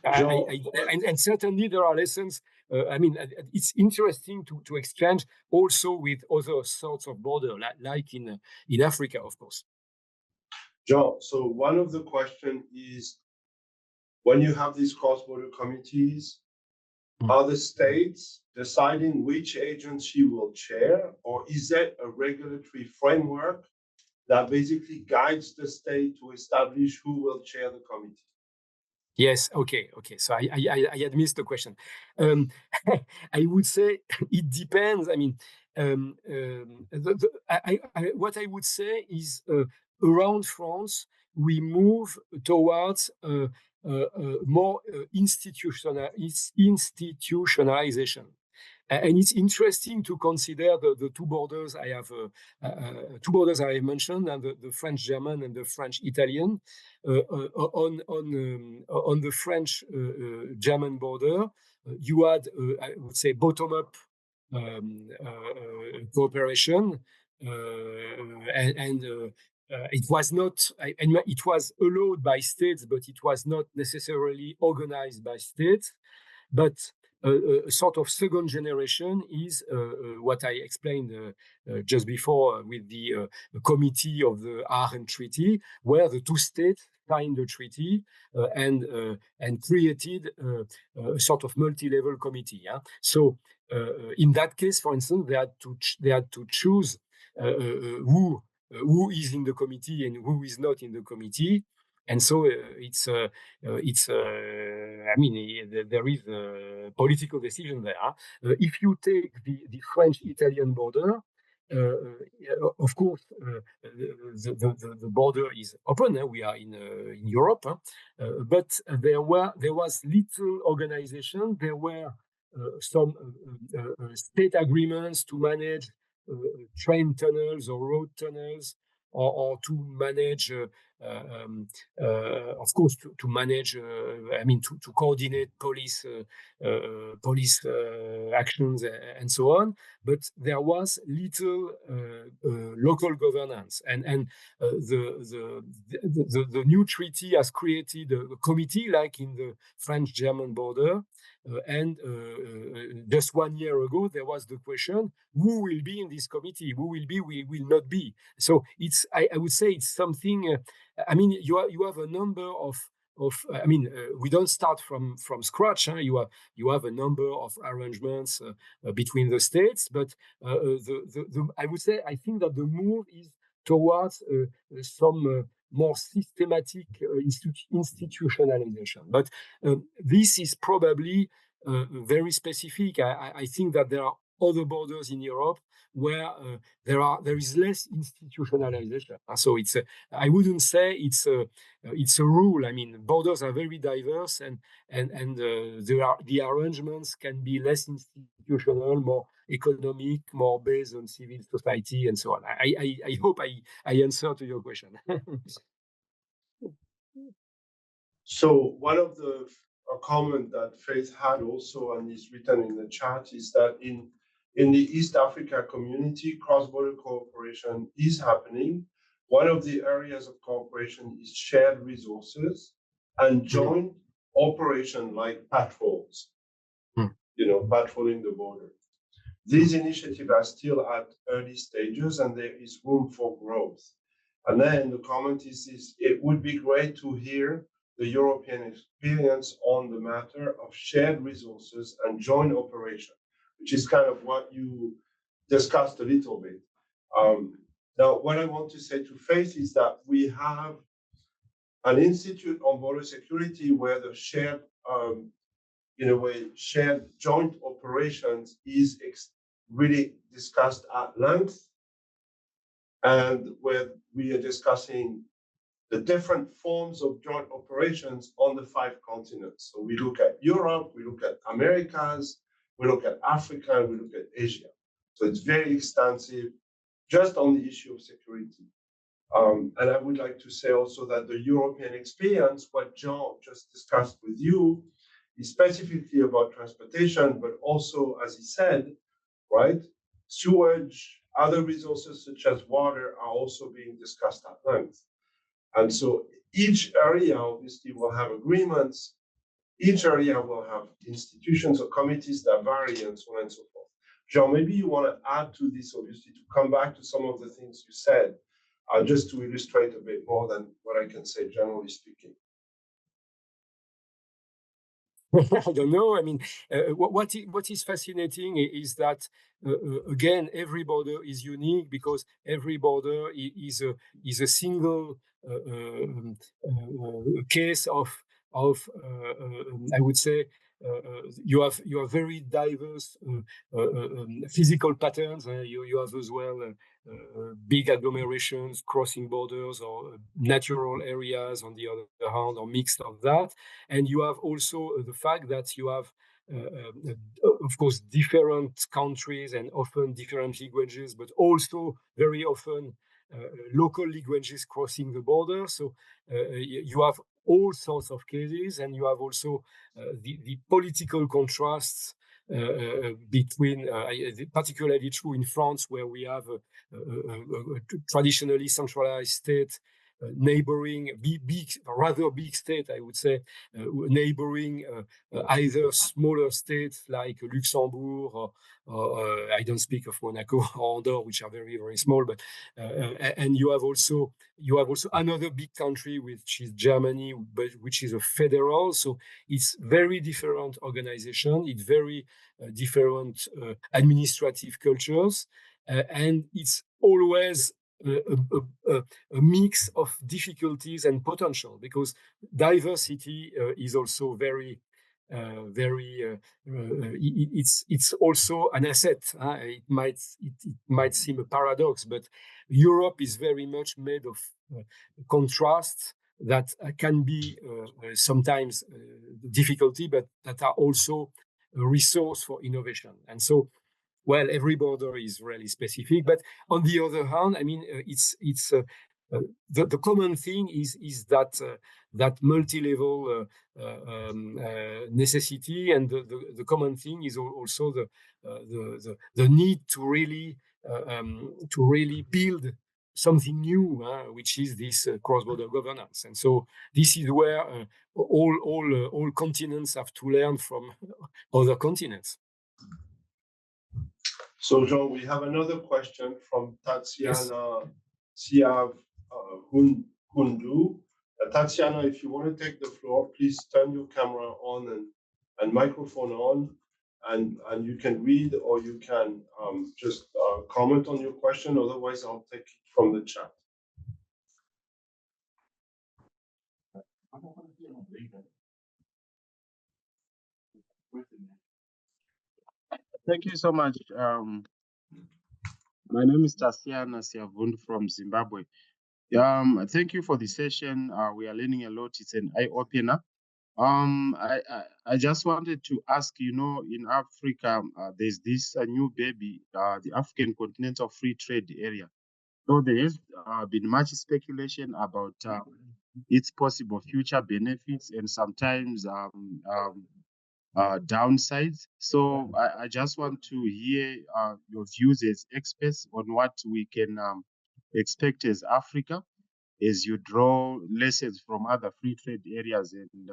And certainly there are lessons. It's interesting to exchange also with other sorts of border, like in Africa, of course. Jean, so one of the questions is, when you have these cross-border committees, are the states deciding which agency will chair, or is there a regulatory framework that basically guides the state to establish who will chair the committee? Yes. Okay. So I had missed the question. I would say it depends. What I would say is around France we move towards more institutionalization. And it's interesting to consider the two borders I have mentioned, and the French-German and the French-Italian. On the French-German border, you had, I would say, bottom-up cooperation, and it was not. It was allowed by states, but it was not necessarily organized by states. But a sort of second generation is what I explained just before with the committee of the Aachen Treaty, where the two states signed the treaty and created a sort of multi-level committee. Yeah? So in that case, for instance, they had to choose who is in the committee and who is not in the committee. And so there is a political decision there. If you take the French-Italian border, of course, the border is open. We are in Europe, but there was little organization. There were some state agreements to manage train tunnels or road tunnels, or to manage, of course, to manage. To coordinate police actions and so on. But there was little local governance, and the new treaty has created a committee, like in the French-German border. And just 1 year ago, there was the question: who will be in this committee? Who will be? We will not be. So it's. I would say it's something. You have a number of. We don't start from scratch. You have a number of arrangements between the states, but I would say I think that the move is towards some more systematic institutionalization. But this is probably very specific. I think that there are other borders in Europe where there is less institutionalization. So I wouldn't say it's a rule. I mean, borders are very diverse, and the arrangements can be less institutional, more economic, more based on civil society, and so on. I hope I answer to your question. So one of a comment that Faith had also, and is written in the chat, is that in the East Africa community, cross-border cooperation is happening. One of the areas of cooperation is shared resources and joint operation like patrols, patrolling the border. These initiatives are still at early stages and there is room for growth. And then the comment is it would be great to hear the European experience on the matter of shared resources and joint operation, which is kind of what you discussed a little bit. Now, what I want to say to Faith is that we have an Institute on Border Security where the shared, in a way, shared joint operations is really discussed at length, and where we are discussing the different forms of joint operations on the 5 continents. So we look at Europe, we look at Americas, we look at Africa, and we look at Asia. So it's very extensive just on the issue of security. And I would like to say also that the European experience, what Jean just discussed with you, is specifically about transportation, but also, as he said, right, sewage, other resources such as water are also being discussed at length. And so each area obviously will have agreements, each area will have institutions or committees that vary and so on and so forth. Jean, maybe you want to add to this, obviously, to come back to some of the things you said, just to illustrate a bit more than what I can say, generally speaking. I don't know. I mean, what is fascinating is that again, every border is unique because every border is a single case of I would say. You have very diverse physical patterns. You have as well big agglomerations crossing borders or natural areas on the other hand, or mixed of that. And you have also the fact that you have, of course, different countries and often different languages, but also very often local languages crossing the border. So you have all sorts of cases, and you have also the political contrasts between, particularly true in France, where we have a traditionally centralized state neighboring rather big state, I would say, neighboring either smaller states like Luxembourg or I don't speak of Monaco or Andorre, which are very, very small, but and you have also another big country, which is Germany, but which is a federal. So it's very different organization, it's very different administrative cultures, and it's always a mix of difficulties and potential, because diversity is also very it's also an asset. It might seem a paradox, but Europe is very much made of contrasts that can be sometimes difficulty, but that are also a resource for innovation. And so, well, every border is really specific, but on the other hand, I mean, the common thing is that multi-level necessity, and the common thing is also the need to really build something new, which is this cross-border governance. And so this is where all continents have to learn from other continents. So, Jean, we have another question from Tatiana Siav Kundu. Tatiana, if you want to take the floor, please turn your camera on and microphone on, and you can read or you can just comment on your question. Otherwise, I'll take it from the chat. Thank you so much. My name is Tasiana Siavund from Zimbabwe. Thank you for the session. We are learning a lot. It's an eye-opener. I just wanted to ask, in Africa, there's this new baby, the African Continental Free Trade Area. So there has been much speculation about its possible future benefits and sometimes downsides. So I just want to hear your views as experts on what we can expect as Africa as you draw lessons from other free trade areas and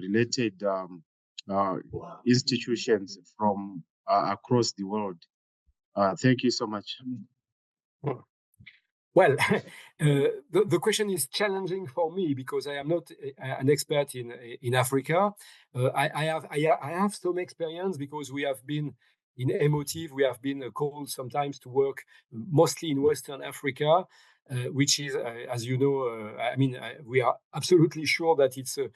related institutions from across the world. Thank you so much. Well, the question is challenging for me because I am not an expert in Africa. I have some experience because we have been in Emotive. We have been called sometimes to work mostly in Western Africa, which is, as you know, we are absolutely sure that it's a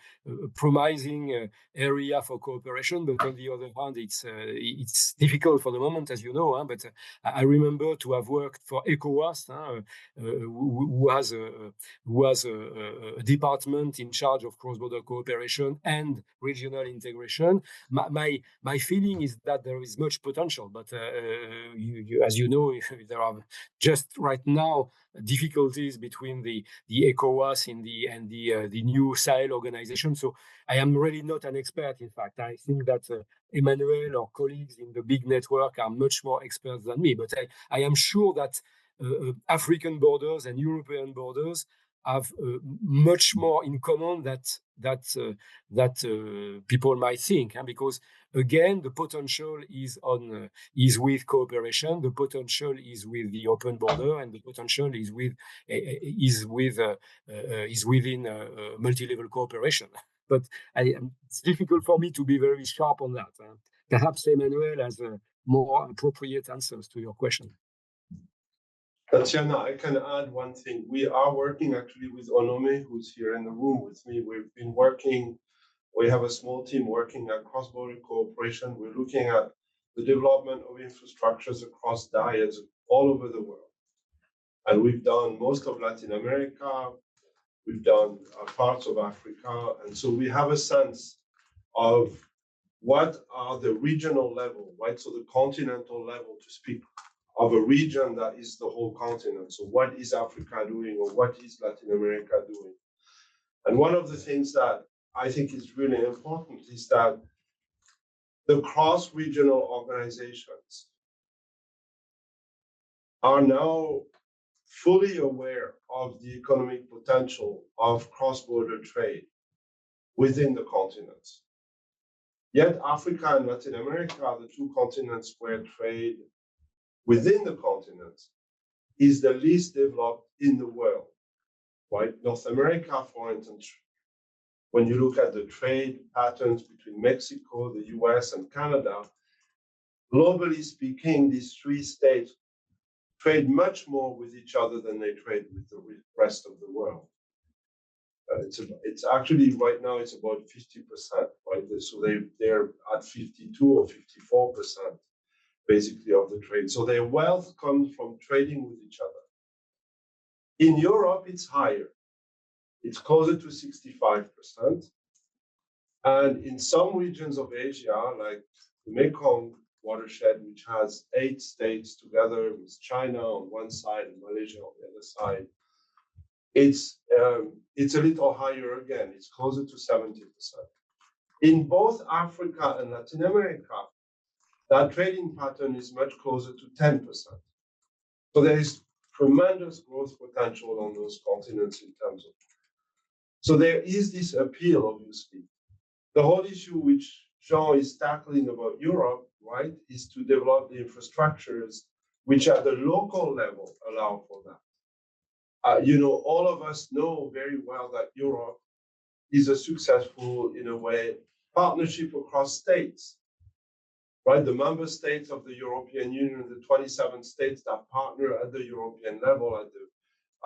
promising area for cooperation. But on the other hand, it's difficult for the moment, as you know. But I remember to have worked for ECOWAS, who has a department in charge of cross-border cooperation and regional integration. My feeling is that there is much potential, but as you know, there are just right now difficulties between the ECOWAS and the new Sahel organization. So I am really not an expert. In fact, I think that Emmanuel or colleagues in the big network are much more experts than me. But I am sure that African borders and European borders have much more in common that people might think, because again, the potential is with cooperation, the potential is with the open border, and the potential is within multi-level cooperation. But it's difficult for me to be very sharp on that. Perhaps Emmanuel has more appropriate answers to your question. Tatiana, I can add one thing. We are working actually with Onome, who's here in the room with me. We have a small team working at cross-border cooperation. We're looking at the development of infrastructures across dyads all over the world. And we've done most of Latin America, we've done parts of Africa. And so we have a sense of what are the regional level, right? So the continental level, to speak of a region that is the whole continent. So what is Africa doing, or what is Latin America doing? And one of the things that I think is really important is that the cross-regional organizations are now fully aware of the economic potential of cross-border trade within the continents. Yet Africa and Latin America are the two continents where trade within the continent is the least developed in the world, right? North America, for instance, when you look at the trade patterns between Mexico, the US, and Canada, globally speaking, these three states trade much more with each other than they trade with the rest of the world. It's actually right now it's about 50%, right? So they're at 52 or 54%. Basically of the trade. So their wealth comes from trading with each other. In Europe, it's higher. It's closer to 65%. And in some regions of Asia, like the Mekong watershed, which has 8 states together with China on one side and Malaysia on the other side, it's a little higher again. It's closer to 70%. In both Africa and Latin America, that trading pattern is much closer to 10%. So there is tremendous growth potential on those continents in terms of. So there is this appeal, obviously. The whole issue which Jean is tackling about Europe, right, is to develop the infrastructures which at the local level allow for that. All of us know very well that Europe is a successful, in a way, partnership across states. Right, the member states of the European Union, the 27 states that partner at the European level,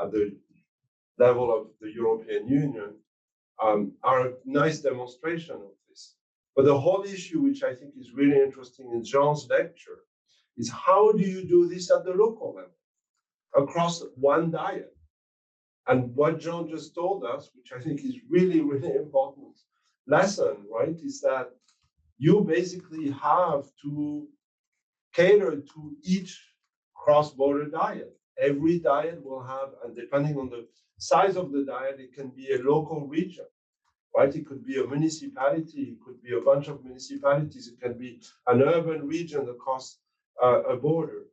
at the level of the European Union, are a nice demonstration of this. But the whole issue, which I think is really interesting in Jean's lecture, is how do you do this at the local level across one diet? And what Jean just told us, which I think is really, really important lesson, right, is that you basically have to cater to each cross-border diet. Every diet will have, and depending on the size of the diet, it can be a local region, right? It could be a municipality, it could be a bunch of municipalities, it can be an urban region across a border.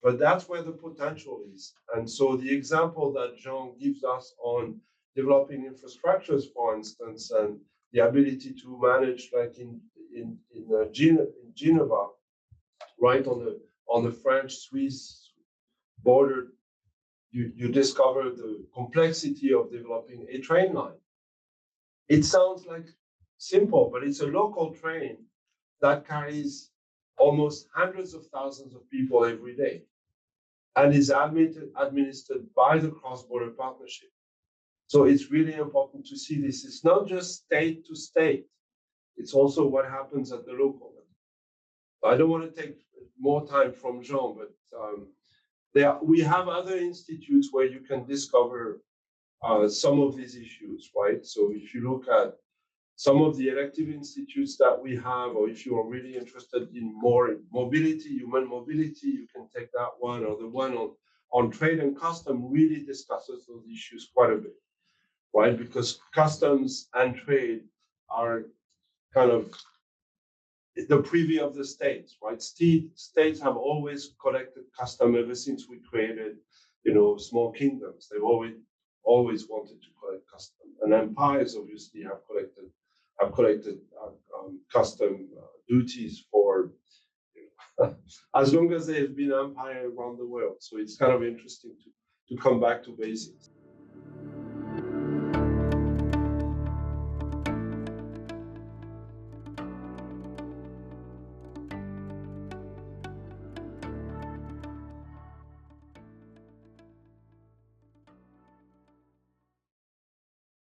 But that's where the potential is. And so the example that Jean gives us on developing infrastructures, for instance, and the ability to manage, like in Geneva, right on the French-Swiss border, you discover the complexity of developing a train line. It sounds like simple, but it's a local train that carries almost hundreds of thousands of people every day and is administered by the cross-border partnership. So it's really important to see this. It's not just state to state. It's also what happens at the local level. I don't want to take more time from Jean, but we have other institutes where you can discover some of these issues, right? So if you look at some of the elective institutes that we have, or if you are really interested in more mobility, human mobility, you can take that one, or the one on trade and custom really discusses those issues quite a bit, right? Because customs and trade are kind of the privy of the states, right? States have always collected custom ever since we created, small kingdoms. They've always wanted to collect custom, and empires obviously have collected custom duties for as long as they've been empire around the world. So it's kind of interesting to come back to basics.